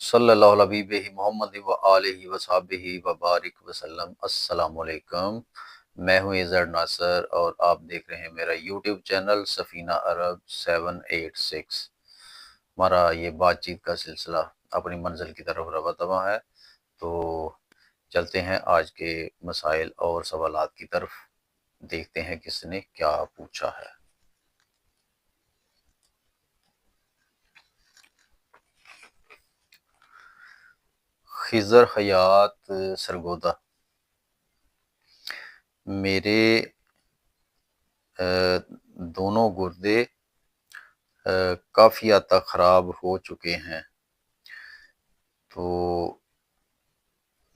صلی اللہ علیہ وسلم محمد و آلہ و صحبہ و بارک وسلم۔ السلام علیکم، میں ہوں اظہر ناصر اور آپ دیکھ رہے ہیں میرا یوٹیوب چینل سفینہ عرب 786۔ ہمارا یہ بات چیت کا سلسلہ اپنی منزل کی طرف رواں ہے، تو چلتے ہیں آج کے مسائل اور سوالات کی طرف، دیکھتے ہیں کس نے کیا پوچھا ہے۔ خضر حیات سرگودا: میرے دونوں گردے کافی حد تک خراب ہو چکے ہیں، تو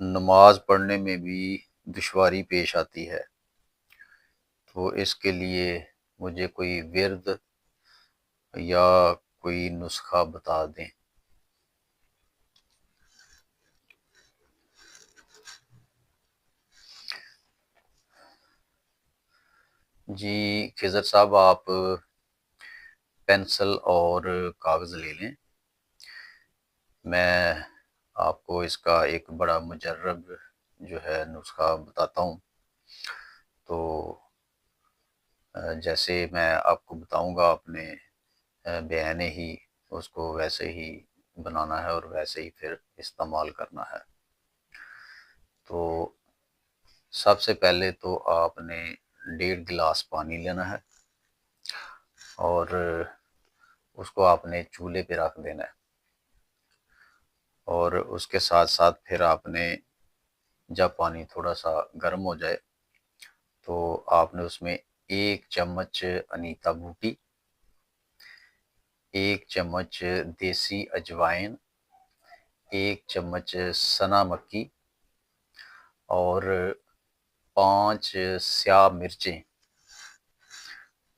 نماز پڑھنے میں بھی دشواری پیش آتی ہے، تو اس کے لیے مجھے کوئی ورد یا کوئی نسخہ بتا دیں۔ جی خضر صاحب، آپ پینسل اور کاغذ لے لیں، میں آپ کو اس کا ایک بڑا مجرب جو ہے نسخہ بتاتا ہوں۔ تو جیسے میں آپ کو بتاؤں گا، آپ نے بیان ہی اس کو ویسے ہی بنانا ہے اور ویسے ہی پھر استعمال کرنا ہے۔ تو سب سے پہلے تو آپ نے 1.5 گلاس پانی لینا ہے اور اس کو آپ نے چولہے پہ رکھ دینا ہے، اور اس کے ساتھ ساتھ پھر آپ نے جب پانی تھوڑا سا گرم ہو جائے تو آپ نے اس میں 1 چمچ انیتا بوٹی، 1 چمچ دیسی اجوائن، 1 چمچ سنا مکی اور 5 سیاہ مرچیں،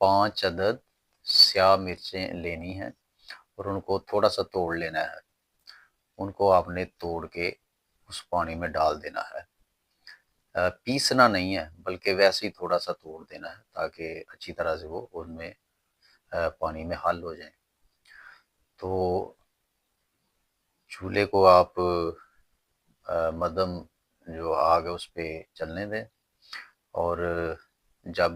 5 عدد سیاہ مرچیں لینی ہیں اور ان کو تھوڑا سا توڑ لینا ہے۔ ان کو آپ نے توڑ کے اس پانی میں ڈال دینا ہے، پیسنا نہیں ہے بلکہ ویسے ہی تھوڑا سا توڑ دینا ہے تاکہ اچھی طرح سے وہ ان میں پانی میں حل ہو جائیں۔ تو چولہے کو آپ مدھم جو آگ ہے اس پہ چلنے دیں، اور جب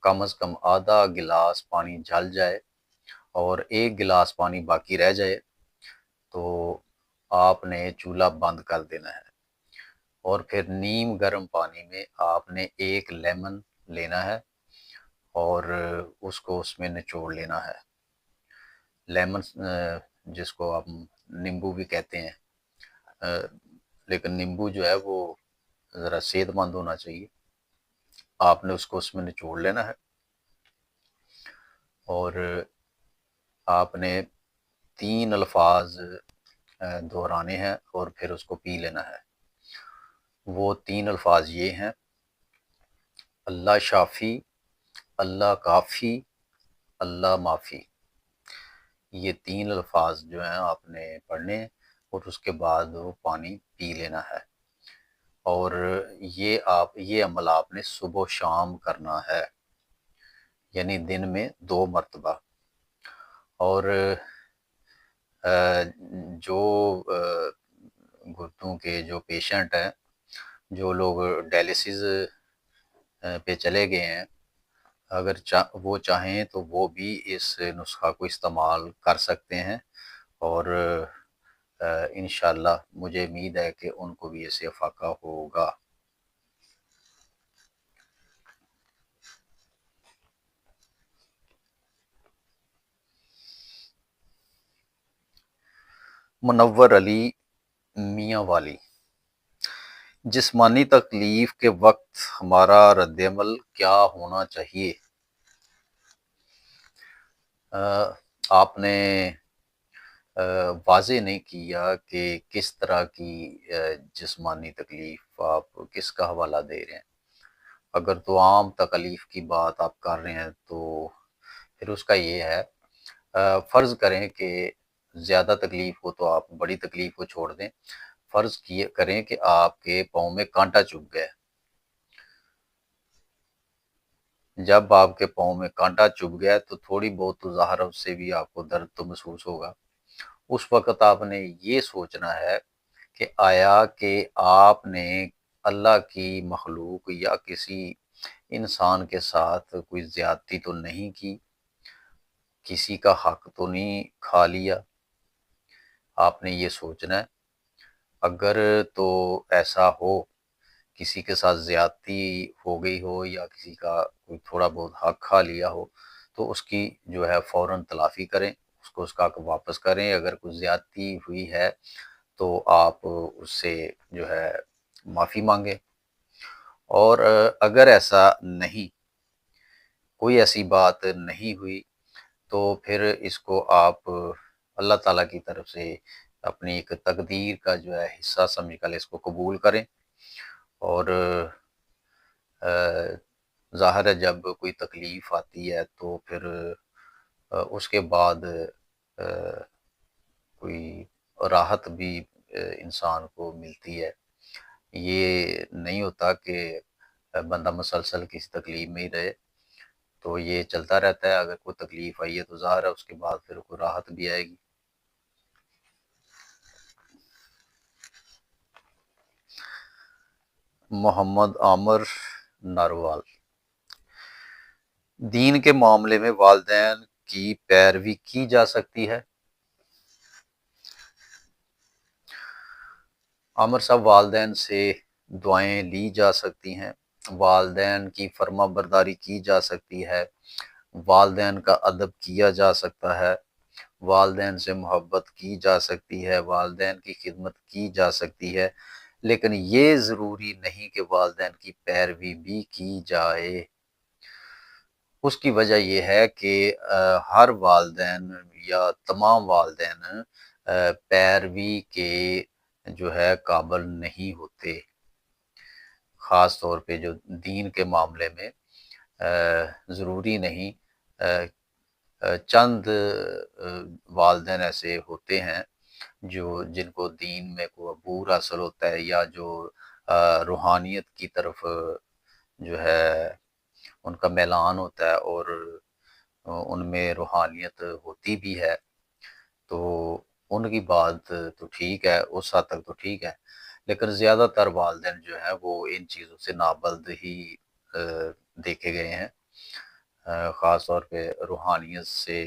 کم از کم آدھا گلاس پانی جل جائے اور 1 گلاس پانی باقی رہ جائے تو آپ نے چولہا بند کر دینا ہے، اور پھر نیم گرم پانی میں آپ نے 1 لیمن لینا ہے اور اس کو اس میں نچوڑ لینا ہے۔ لیمن جس کو آپ نیمبو بھی کہتے ہیں، لیکن نیمبو جو ہے وہ ذرا صحت مند ہونا چاہیے۔ آپ نے اس کو اس میں نچوڑ لینا ہے اور آپ نے 3 الفاظ دہرانے ہیں اور پھر اس کو پی لینا ہے۔ وہ 3 الفاظ یہ ہیں: اللہ شافی، اللہ کافی، اللہ معافی۔ یہ 3 الفاظ جو ہیں آپ نے پڑھنے ہیں اور اس کے بعد وہ پانی پی لینا ہے، اور یہ عمل آپ نے صبح و شام کرنا ہے، یعنی دن میں 2 مرتبہ۔ اور جو گردوں کے جو پیشنٹ ہیں، جو لوگ ڈائلیسس پہ چلے گئے ہیں، اگر وہ چاہیں تو وہ بھی اس نسخہ کو استعمال کر سکتے ہیں، اور انشاءاللہ مجھے امید ہے کہ ان کو بھی اس سے افاقہ ہوگا۔ منور علی میاں والی: جسمانی تکلیف کے وقت ہمارا رد عمل کیا ہونا چاہیے؟ آپ نے واضح نہیں کیا کہ کس طرح کی جسمانی تکلیف آپ کس کا حوالہ دے رہے ہیں۔ اگر تو عام تکلیف کی بات آپ کر رہے ہیں تو پھر اس کا یہ ہے، فرض کریں کہ زیادہ تکلیف ہو تو آپ بڑی تکلیف کو چھوڑ دیں۔ فرض کریں کہ آپ کے پاؤں میں کانٹا چبھ گیا، جب آپ کے پاؤں میں کانٹا چبھ گیا تو تھوڑی بہت تو ظاہر اس سے بھی آپ کو درد تو محسوس ہوگا، اس وقت آپ نے یہ سوچنا ہے کہ آیا کہ آپ نے اللہ کی مخلوق یا کسی انسان کے ساتھ کوئی زیادتی تو نہیں کی، کسی کا حق تو نہیں کھا لیا، آپ نے یہ سوچنا ہے۔ اگر تو ایسا ہو، کسی کے ساتھ زیادتی ہو گئی ہو یا کسی کا کوئی تھوڑا بہت حق کھا لیا ہو، تو اس کی جو ہے فوراً تلافی کریں، اس کا حق واپس کریں۔ اگر کوئی زیادتی ہوئی ہے تو آپ اس سے جو ہے معافی مانگیں، اور اگر ایسا نہیں، کوئی ایسی بات نہیں ہوئی، تو پھر اس کو آپ اللہ تعالیٰ کی طرف سے اپنی ایک تقدیر کا جو ہے حصہ سمجھ کر اس کو قبول کریں۔ اور ظاہر ہے جب کوئی تکلیف آتی ہے تو پھر اس کے بعد کوئی راحت بھی انسان کو ملتی ہے۔ یہ نہیں ہوتا کہ بندہ مسلسل کسی تکلیف میں ہی رہے، تو یہ چلتا رہتا ہے۔ اگر کوئی تکلیف آئی ہے تو ظاہر ہے اس کے بعد پھر کوئی راحت بھی آئے گی۔ محمد عامر ناروال: دین کے معاملے میں والدین کی پیروی کی جا سکتی ہے؟ عامر صاحب، والدین سے دعائیں لی جا سکتی ہیں، والدین کی فرما برداری کی جا سکتی ہے، والدین کا ادب کیا جا سکتا ہے، والدین سے محبت کی جا سکتی ہے، والدین کی خدمت کی جا سکتی ہے، لیکن یہ ضروری نہیں کہ والدین کی پیروی بھی کی جائے۔ اس کی وجہ یہ ہے کہ ہر والدین یا تمام والدین پیروی کے جو ہے قابل نہیں ہوتے، خاص طور پہ جو دین کے معاملے میں ضروری نہیں۔ چند والدین ایسے ہوتے ہیں جن کو دین میں کوئی عبور حاصل ہوتا ہے، یا جو روحانیت کی طرف جو ہے ان کا میلان ہوتا ہے، اور ان میں روحانیت ہوتی بھی ہے، تو ان کی بات تو ٹھیک ہے، اس حد تک تو ٹھیک ہے، لیکن زیادہ تر والدین جو ہیں وہ ان چیزوں سے نابلد ہی دیکھے گئے ہیں۔ خاص طور پہ روحانیت سے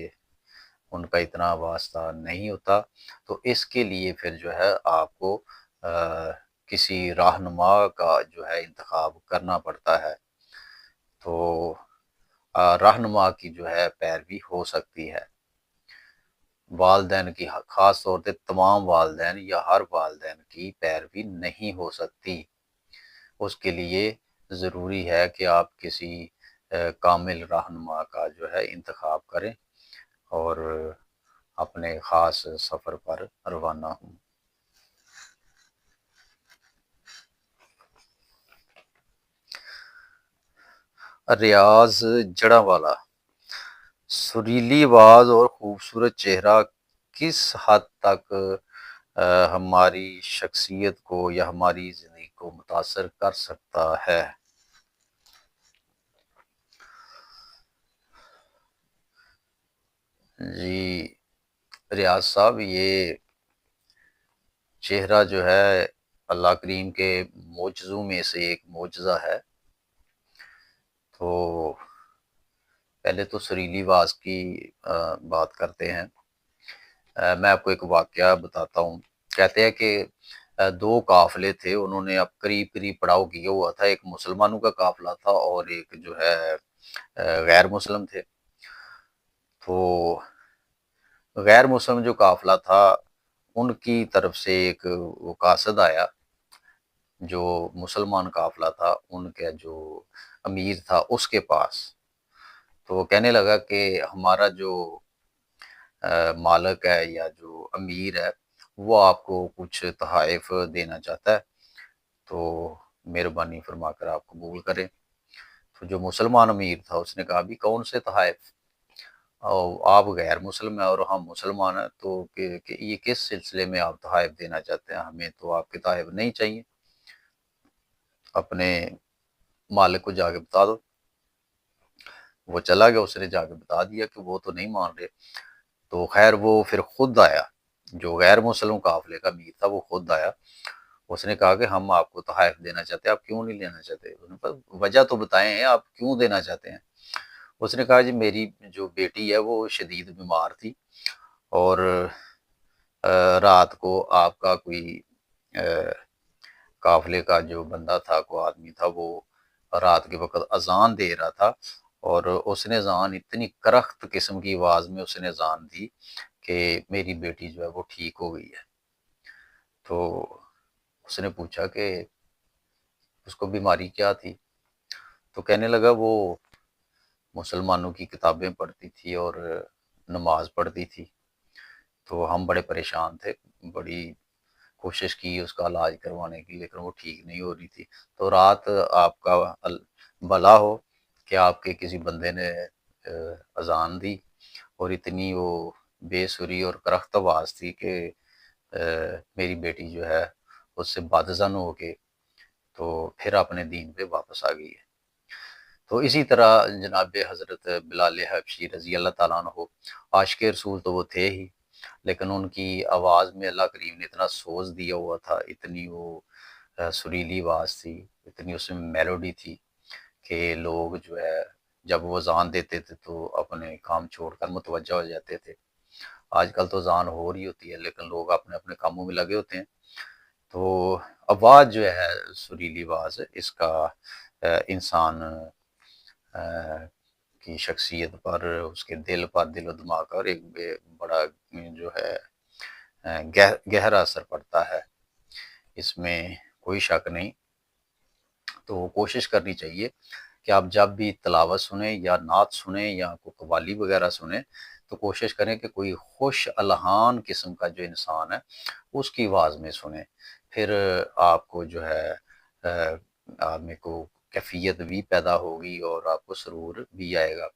ان کا اتنا واسطہ نہیں ہوتا، تو اس کے لیے پھر جو ہے آپ کو کسی رہنما کا جو ہے انتخاب کرنا پڑتا ہے، تو رہنما کی جو ہے پیروی ہو سکتی ہے۔ والدین کی، خاص طور پہ تمام والدین یا ہر والدین کی پیروی نہیں ہو سکتی۔ اس کے لیے ضروری ہے کہ آپ کسی کامل رہنما کا جو ہے انتخاب کریں اور اپنے خاص سفر پر روانہ ہوں۔ ریاض جڑاں والا: سریلی آواز اور خوبصورت چہرہ کس حد تک ہماری شخصیت کو یا ہماری زندگی کو متاثر کر سکتا ہے؟ جی ریاض صاحب، یہ چہرہ جو ہے اللہ کریم کے معجزوں میں سے ایک معجزہ ہے۔ تو پہلے تو سریلی آواز کی بات کرتے ہیں۔ میں آپ کو ایک واقعہ بتاتا ہوں۔ کہتے ہیں کہ دو قافلے تھے، انہوں نے اب قریب قریب پڑاؤ کیا ہوا تھا، ایک مسلمانوں کا قافلہ تھا اور ایک جو ہے غیر مسلم تھے۔ تو غیر مسلم جو قافلہ تھا ان کی طرف سے ایک وہ قاصد آیا، جو مسلمان قافلہ تھا ان کا جو امیر تھا اس کے پاس، تو وہ کہنے لگا کہ ہمارا جو مالک ہے یا جو امیر ہے وہ آپ کو کچھ تحائف دینا چاہتا ہے، تو مہربانی فرما کر آپ قبول کریں۔ تو جو مسلمان امیر تھا اس نے کہا بھی کون سے تحائف، اور آپ غیر مسلم ہیں اور ہم مسلمان ہیں، تو کہ یہ کس سلسلے میں آپ تحائف دینا چاہتے ہیں، ہمیں تو آپ کے تحائف نہیں چاہیے، اپنے مالک کو جا کے بتا دو۔ وہ چلا گیا، اس نے جا کے بتا دیا کہ وہ تو نہیں مان رہے۔ تو خیر وہ پھر خود آیا جو غیر مسلم قافلے کا امیر تھا وہ خود آیا، اس نے کہا کہ ہم آپ کو تحائف دینا چاہتے ہیں، آپ کیوں نہیں لینا چاہتے؟ انہوں نے کہا وجہ تو بتائیں ہیں، آپ کیوں دینا چاہتے ہیں؟ اس نے کہا جی میری جو بیٹی ہے وہ شدید بیمار تھی، اور رات کو آپ کا کوئی قافلے کا جو بندہ تھا، کوئی آدمی تھا، وہ رات کے وقت اذان دے رہا تھا، اور اس نے اذان اتنی کرخت قسم کی آواز میں اس نے اذان دی کہ میری بیٹی جو ہے وہ ٹھیک ہو گئی ہے۔ تو اس نے پوچھا کہ اس کو بیماری کیا تھی؟ تو کہنے لگا وہ مسلمانوں کی کتابیں پڑھتی تھی اور نماز پڑھتی تھی، تو ہم بڑے پریشان تھے، بڑی کوشش کی اس کا علاج کروانے کی، لیکن وہ ٹھیک نہیں ہو رہی تھی۔ تو رات آپ کا بھلا ہو کہ آپ کے کسی بندے نے اذان دی، اور اتنی وہ بے سری اور کرخت آواز تھی کہ میری بیٹی جو ہے اس سے بدظن ہو کے تو پھر اپنے دین پہ واپس آ گئی ہے۔ تو اسی طرح جناب حضرت بلال حبشی رضی اللہ تعالیٰ عنہ عاشق رسول تو وہ تھے ہی، لیکن ان کی آواز میں اللہ کریم نے اتنا سوز دیا ہوا تھا، اتنی وہ سریلی آواز تھی، اتنی اس میں میلوڈی تھی کہ لوگ جو ہے جب وہ اذان دیتے تھے تو اپنے کام چھوڑ کر متوجہ ہو جاتے تھے۔ آج کل تو اذان ہو رہی ہوتی ہے لیکن لوگ اپنے اپنے کاموں میں لگے ہوتے ہیں۔ تو آواز جو ہے سریلی آواز، اس کا انسان کی شخصیت پر، اس کے دل پر، دل و دماغ پر ایک بڑا جو ہے گہرا اثر پڑتا ہے، اس میں کوئی شک نہیں۔ تو کوشش کرنی چاہیے کہ آپ جب بھی تلاوت سنیں یا نعت سنیں یا کوئی قوالی وغیرہ سنیں تو کوشش کریں کہ کوئی خوش الہان قسم کا جو انسان ہے اس کی آواز میں سنیں، پھر آپ کو جو ہے آدمی کو کیفیت بھی پیدا ہوگی اور آپ کو سرور بھی آئے گا۔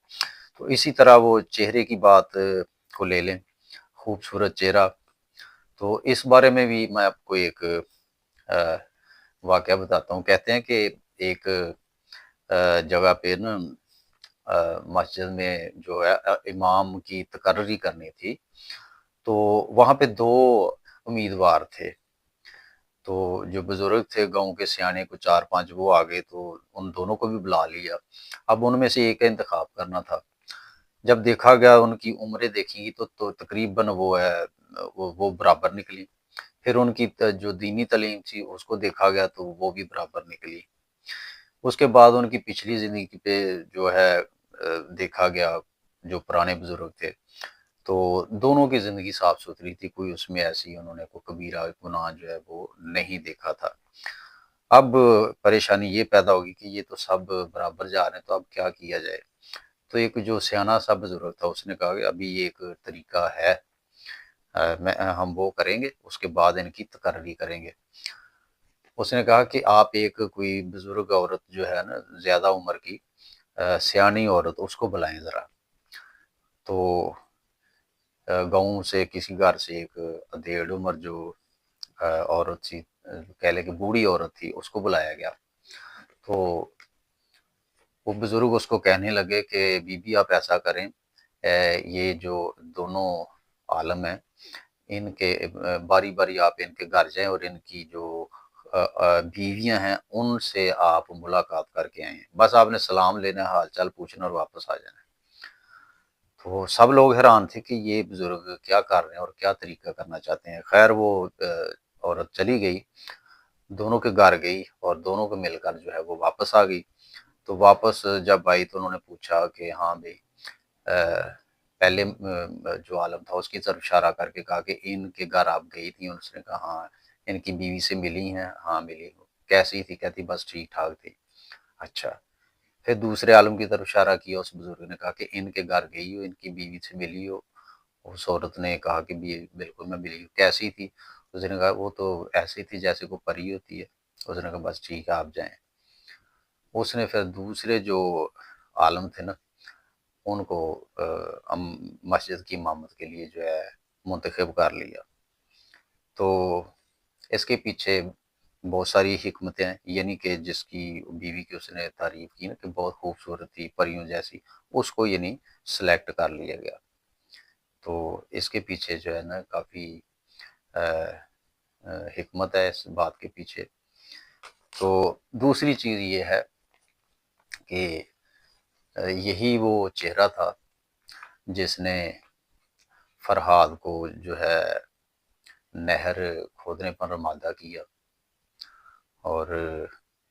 تو اسی طرح وہ چہرے کی بات کو لے لیں، خوبصورت چہرہ، تو اس بارے میں بھی میں آپ کو ایک واقعہ بتاتا ہوں۔ کہتے ہیں کہ ایک جگہ پہ نا مسجد میں جو ہے امام کی تقرری کرنی تھی، تو وہاں پہ دو امیدوار تھے، تو جو بزرگ تھے گاؤں کے سیانے کو 4-5 وہ آگے، تو ان دونوں کو بھی بلا لیا۔ اب ان میں سے ایک کا انتخاب کرنا تھا۔ جب دیکھا گیا ان کی عمریں دیکھی تو تقریباً وہ ہے وہ برابر نکلی، پھر ان کی جو دینی تعلیم تھی اس کو دیکھا گیا تو وہ بھی برابر نکلی، اس کے بعد ان کی پچھلی زندگی پہ جو ہے دیکھا گیا، جو پرانے بزرگ تھے تو دونوں کی زندگی صاف ستھری تھی، کوئی اس میں ایسی انہوں نے کوئی کبیرہ گناہ جو ہے وہ نہیں دیکھا تھا۔ اب پریشانی یہ پیدا ہوگی کہ یہ تو سب برابر جا رہے ہیں، تو اب کیا کیا جائے؟ تو ایک جو سیانہ سا بزرگ تھا اس نے کہا کہ ابھی یہ ایک طریقہ ہے، ہم وہ کریں گے، اس کے بعد ان کی تقرری کریں گے۔ اس نے کہا کہ آپ ایک کوئی بزرگ عورت جو ہے نا زیادہ عمر کی سیانی عورت، اس کو بلائیں ذرا۔ تو گاؤں سے کسی گھر سے ایک ادھیڑ عمر جو عورت تھی، کہہ لے کہ بوڑھی عورت تھی، اس کو بلایا گیا۔ تو وہ بزرگ اس کو کہنے لگے کہ بی بی آپ ایسا کریں، یہ جو دونوں عالم ہیں ان کے باری باری آپ ان کے گھر جائیں اور ان کی جو بیویاں ہیں ان سے آپ ملاقات کر کے آئیں، بس آپ نے سلام لینا، حال چال پوچھنا اور واپس آ جانا ہے۔ تو سب لوگ حیران تھے کہ یہ بزرگ کیا کر رہے ہیں اور کیا طریقہ کرنا چاہتے ہیں۔ خیر وہ عورت چلی گئی، دونوں کے گھر گئی اور دونوں کو مل کر جو ہے وہ واپس آ گئی۔ تو واپس جب آئی تو انہوں نے پوچھا کہ ہاں بھائی، پہلے جو عالم تھا اس کی طرف اشارہ کر کے کہا کہ ان کے گھر آپ گئی تھی؟ اس نے کہا ہاں۔ ان کی بیوی سے ملی ہیں؟ ہاں ملی۔ کیسی تھی؟ کہتی بس ٹھیک ٹھاک تھی۔ اچھا، پھر دوسرے عالم کی طرف اشارہ کیا اس بزرگ نے، کہا کہ ان کے گھر گئی ہو، ان کی بیوی سے ملی ہو؟ اس عورت نے کہا کہ بالکل میں ملی ہوں۔ کیسی تھی؟ اس نے کہا وہ تو ایسی تھی جیسے کوئی پری ہوتی ہے۔ اس نے کہا بس ٹھیک ہے آپ جائیں۔ اس نے پھر دوسرے جو عالم تھے نا ان کو مسجد کی امامت کے لیے جو ہے منتخب کر لیا۔ تو اس کے پیچھے بہت ساری حکمتیں ہیں، یعنی کہ جس کی بیوی کی اس نے تعریف کی نا کہ بہت خوبصورت تھی پریوں جیسی، اس کو یعنی سلیکٹ کر لیا گیا۔ تو اس کے پیچھے جو ہے نا کافی حکمت ہے اس بات کے پیچھے۔ تو دوسری چیز یہ ہے کہ یہی وہ چہرہ تھا جس نے فرہاد کو جو ہے نہر کھودنے پر آمادہ کیا، اور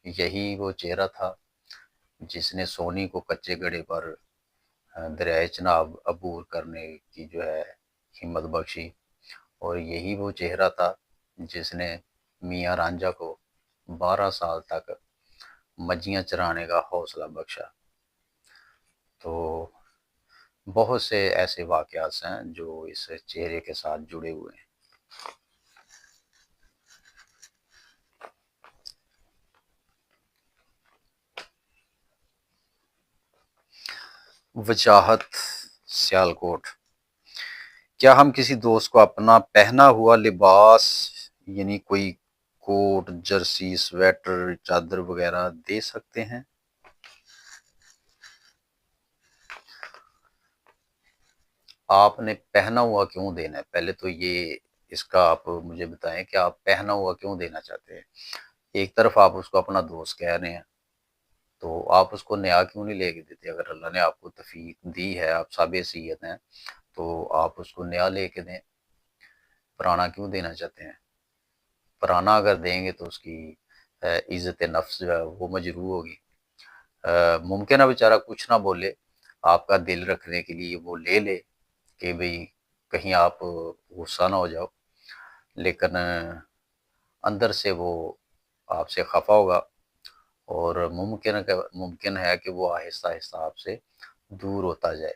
یہی وہ چہرہ تھا جس نے سونی کو کچے گڑھے پر دریائے چناب عبور کرنے کی جو ہے ہمت بخشی، اور یہی وہ چہرہ تھا جس نے میاں رانجھا کو 12 سال تک مجھیاں چرانے کا حوصلہ بخشا۔ تو بہت سے ایسے واقعات ہیں جو اس چہرے کے ساتھ جڑے ہوئے ہیں۔ وجاہت سیالکوٹ: کیا ہم کسی دوست کو اپنا پہنا ہوا لباس یعنی کوئی کوٹ، جرسی، سویٹر، چادر وغیرہ دے سکتے ہیں؟ آپ نے پہنا ہوا کیوں دینا ہے؟ پہلے تو یہ اس کا آپ مجھے بتائیں کہ آپ پہنا ہوا کیوں دینا چاہتے ہیں۔ ایک طرف آپ اس کو اپنا دوست کہہ رہے ہیں، تو آپ اس کو نیا کیوں نہیں لے کے دیتے؟ اگر اللہ نے آپ کو توفیق دی ہے، آپ صابع صحت ہیں، تو آپ اس کو نیا لے کے دیں، پرانا کیوں دینا چاہتے ہیں؟ پرانا اگر دیں گے تو اس کی عزت نفس جو ہے وہ مجروح ہوگی۔ ممکن ہے بیچارہ کچھ نہ بولے، آپ کا دل رکھنے کے لیے وہ لے لے کہ بھئی کہیں آپ غصہ نہ ہو جاؤ، لیکن اندر سے وہ آپ سے خفا ہوگا، اور ممکن ہے کہ وہ آہستہ آہستہ آپ سے دور ہوتا جائے۔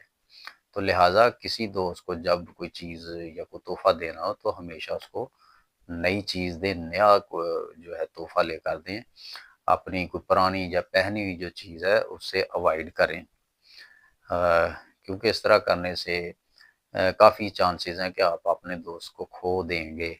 تو لہٰذا کسی دوست کو جب کوئی چیز یا کوئی تحفہ دینا ہو تو ہمیشہ اس کو نئی چیز دیں، نیا جو ہے تحفہ لے کر دیں، اپنی کوئی پرانی یا پہنی ہوئی جو چیز ہے اس سے اوائڈ کریں، کیونکہ اس طرح کرنے سے کافی چانسز ہیں کہ آپ اپنے دوست کو کھو دیں گے۔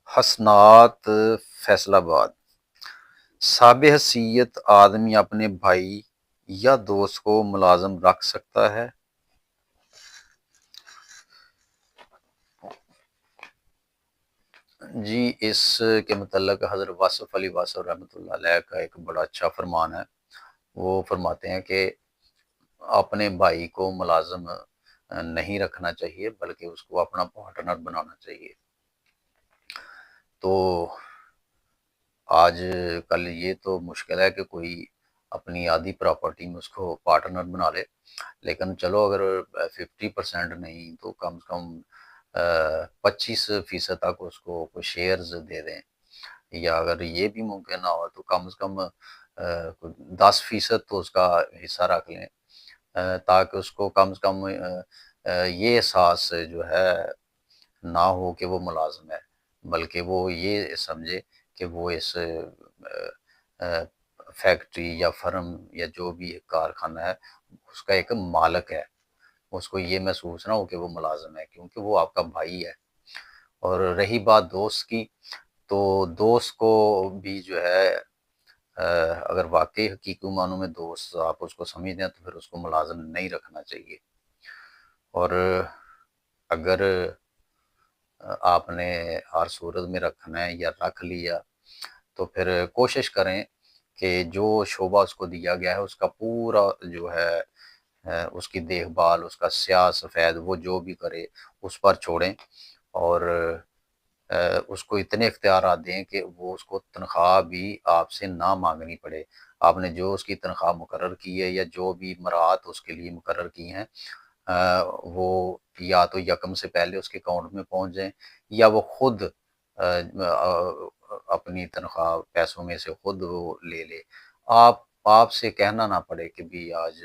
حسنات فیصل آباد: صاحب حیثیت آدمی اپنے بھائی یا دوست کو ملازم رکھ سکتا ہے؟ جی، اس کے متعلق حضرت واصف علی واصف رحمۃ اللہ علیہ کا ایک بڑا اچھا فرمان ہے۔ وہ فرماتے ہیں کہ اپنے بھائی کو ملازم نہیں رکھنا چاہیے، بلکہ اس کو اپنا پارٹنر بنانا چاہیے۔ تو آج کل یہ تو مشکل ہے کہ کوئی اپنی آدھی پراپرٹی میں اس کو پارٹنر بنا لے، لیکن چلو اگر 50% نہیں تو کم سے کم 25% تک اس کو کوئی شیئرز دے دیں، یا اگر یہ بھی ممکن نہ ہو تو کم سے کم 10% تو اس کا حصہ رکھ لیں، تاکہ اس کو کم سے کم یہ احساس جو ہے نہ ہو کہ وہ ملازم ہے، بلکہ وہ یہ سمجھے کہ وہ اس فیکٹری یا فرم یا جو بھی کارخانہ ہے اس کا ایک مالک ہے، اس کو یہ محسوس نہ ہو کہ وہ ملازم ہے، کیونکہ وہ آپ کا بھائی ہے۔ اور رہی بات دوست کی، تو دوست کو بھی جو ہے اگر واقعی حقیقی معنوں میں دوست آپ اس کو سمجھتے ہیں تو پھر اس کو ملازم نہیں رکھنا چاہیے، اور اگر آپ نے ہر صورت میں رکھنا ہے یا رکھ لیا تو پھر کوشش کریں کہ جو شعبہ اس کو دیا گیا ہے اس کا پورا جو ہے اس کی دیکھ بھال، اس کا سیاہ سفید وہ جو بھی کرے اس پر چھوڑیں، اور اس کو اتنے اختیارات دیں کہ وہ اس کو تنخواہ بھی آپ سے نہ مانگنی پڑے۔ آپ نے جو اس کی تنخواہ مقرر کی ہے یا جو بھی مراعات اس کے لیے مقرر کی ہیں، وہ یا تو یکم سے پہلے اس کے اکاؤنٹ میں پہنچ جائیں، یا وہ خود اپنی تنخواہ پیسوں میں سے خود وہ لے لے، آپ سے کہنا نہ پڑے کہ بھی آج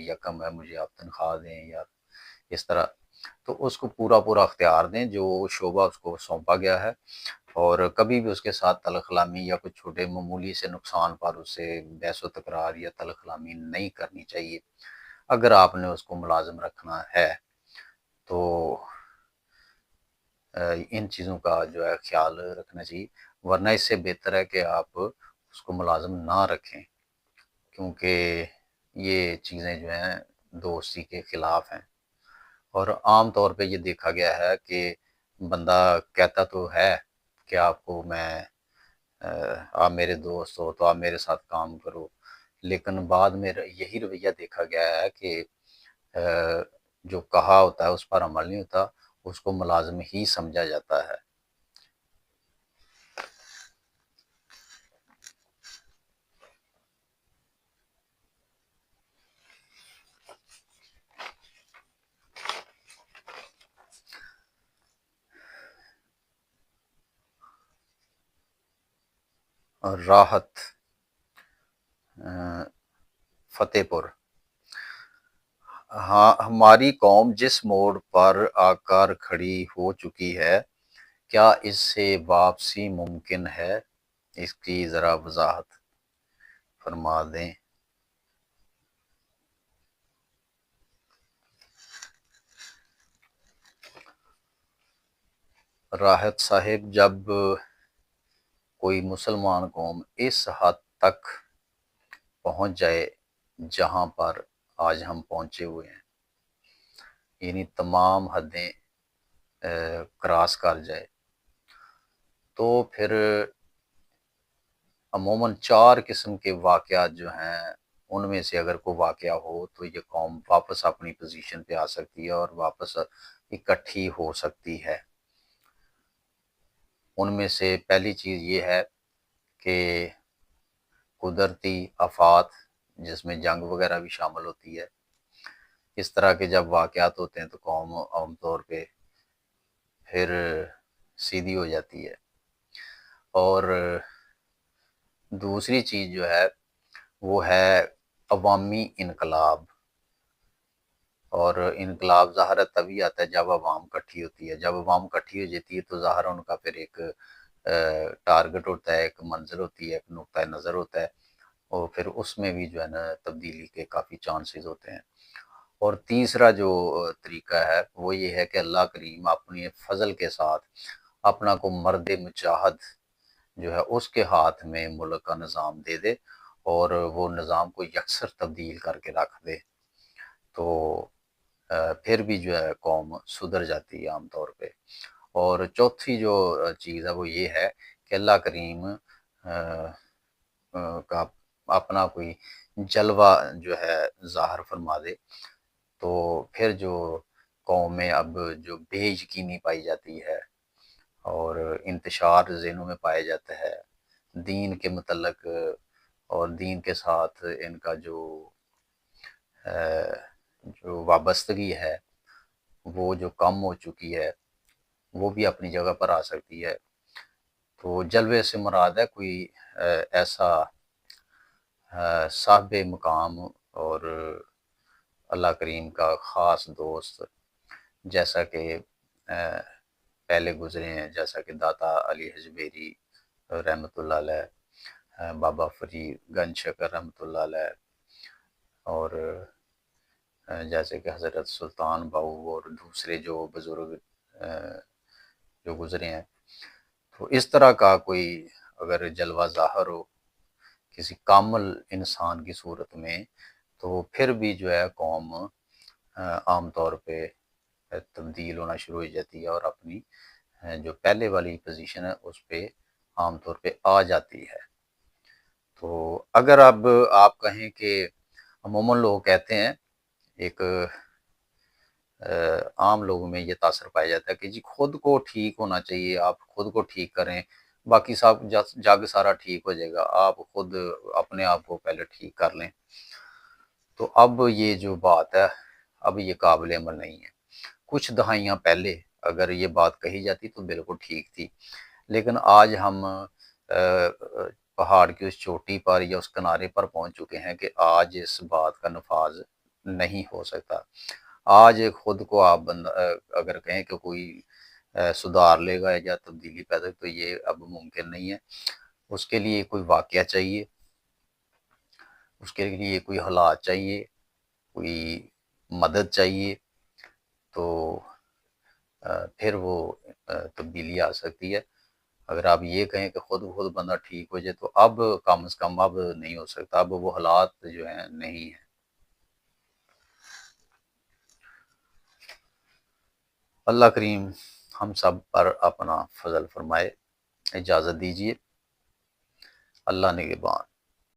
یکم ہے مجھے آپ تنخواہ دیں یا اس طرح۔ تو اس کو پورا پورا اختیار دیں جو شعبہ اس کو سونپا گیا ہے، اور کبھی بھی اس کے ساتھ تلخ کلامی یا کچھ چھوٹے معمولی سے نقصان پر اس سے بحث و تکرار یا تلخ کلامی نہیں کرنی چاہیے۔ اگر آپ نے اس کو ملازم رکھنا ہے تو ان چیزوں کا جو ہے خیال رکھنا چاہیے، ورنہ اس سے بہتر ہے کہ آپ اس کو ملازم نہ رکھیں، کیونکہ یہ چیزیں جو ہیں دوستی کے خلاف ہیں۔ اور عام طور پہ یہ دیکھا گیا ہے کہ بندہ کہتا تو ہے کہ آپ کو میں آپ میرے دوست ہو تو آپ میرے ساتھ کام کرو، لیکن بعد میں یہی رویہ دیکھا گیا ہے کہ جو کہا ہوتا ہے اس پر عمل نہیں ہوتا، اس کو ملازم ہی سمجھا جاتا ہے۔ اور راحت فتح پور: ہاں، ہماری قوم جس موڑ پر آ کر کھڑی ہو چکی ہے، کیا اس سے واپسی ممکن ہے؟ اس کی ذرا وضاحت فرما دیں۔ راحت صاحب، جب کوئی مسلمان قوم اس حد تک پہنچ جائے جہاں پر آج ہم پہنچے ہوئے ہیں، یعنی تمام حدیں کراس کر جائے، تو پھر عموماً 4 قسم کے واقعات جو ہیں ان میں سے اگر کوئی واقعہ ہو تو یہ قوم واپس اپنی پوزیشن پہ آ سکتی ہے اور واپس اکٹھی ہو سکتی ہے۔ ان میں سے پہلی چیز یہ ہے کہ قدرتی آفات، جس میں جنگ وغیرہ بھی شامل ہوتی ہے، اس طرح کے جب واقعات ہوتے ہیں تو قوم عام طور پہ پھر سیدھی ہو جاتی ہے۔ اور دوسری چیز جو ہے وہ ہے عوامی انقلاب، اور انقلاب ظاہر ہے تبھی آتا ہے جب عوام کٹھی ہوتی ہے۔ جب عوام کٹھی ہو جاتی ہے تو ظاہر ان کا پھر ایک ٹارگٹ ہوتا ہے، ایک منزل ہوتی ہے، ایک نقطہ نظر ہوتا ہے، اور پھر اس میں بھی جو ہے نا تبدیلی کے کافی چانسز ہوتے ہیں۔ اور تیسرا جو طریقہ ہے وہ یہ ہے کہ اللہ کریم اپنی فضل کے ساتھ اپنا کو مرد مجاہد جو ہے اس کے ہاتھ میں ملک کا نظام دے دے اور وہ نظام کو یکسر تبدیل کر کے رکھ دے، تو پھر بھی جو ہے قوم سدھر جاتی ہے عام طور پہ۔ اور چوتھی جو چیز ہے وہ یہ ہے کہ اللہ کریم کا اپنا کوئی جلوہ جو ہے ظاہر فرما دے، تو پھر جو قوم میں اب جو بے یقینی پائی جاتی ہے اور انتشار ذہنوں میں پایا جاتا ہے دین کے متعلق، اور دین کے ساتھ ان کا جو وابستگی ہے وہ جو کم ہو چکی ہے وہ بھی اپنی جگہ پر آ سکتی ہے۔ تو جلوے سے مراد ہے کوئی ایسا صاحب مقام اور اللہ کریم کا خاص دوست، جیسا کہ پہلے گزرے ہیں، جیسا کہ داتا علی حجویری رحمۃ اللہ علیہ، بابا فرید گنج شکر رحمۃ اللہ علیہ، اور جیسے کہ حضرت سلطان باؤ اور دوسرے جو بزرگ جو گزرے ہیں، تو اس طرح کا کوئی اگر جلوہ ظاہر ہو کسی کامل انسان کی صورت میں، تو پھر بھی جو ہے قوم عام طور پہ تبدیل ہونا شروع ہو جاتی ہے اور اپنی جو پہلے والی پوزیشن ہے اس پہ عام طور پہ آ جاتی ہے۔ تو اگر اب آپ کہیں کہ عموماً لوگ کہتے ہیں، ایک عام لوگوں میں یہ تاثر پایا جاتا ہے کہ جی خود کو ٹھیک ہونا چاہیے، آپ خود کو ٹھیک کریں، باقی سب جگ سارا ٹھیک ہو جائے گا، آپ خود اپنے آپ کو پہلے ٹھیک کر لیں۔ تو اب یہ جو بات ہے اب یہ قابل عمل نہیں ہے۔ کچھ دہائیاں پہلے اگر یہ بات کہی جاتی تو بالکل ٹھیک تھی، لیکن آج ہم پہاڑ کی اس چوٹی پر یا اس کنارے پر پہنچ چکے ہیں کہ آج اس بات کا نفاذ نہیں ہو سکتا۔ آج خود کو آپ اگر کہیں کہ کوئی سدھار لے گا یا تبدیلی پیدا تو یہ اب ممکن نہیں ہے۔ اس کے لیے کوئی واقعہ چاہیے، اس کے لیے کوئی حالات چاہیے، کوئی مدد چاہیے، تو پھر وہ تبدیلی آ سکتی ہے۔ اگر آپ یہ کہیں کہ خود بخود بندہ ٹھیک ہو جائے تو اب کم از کم اب نہیں ہو سکتا، اب وہ حالات جو ہیں نہیں ہیں۔ اللہ کریم ہم سب پر اپنا فضل فرمائے۔ اجازت دیجیے، اللہ نگہبان۔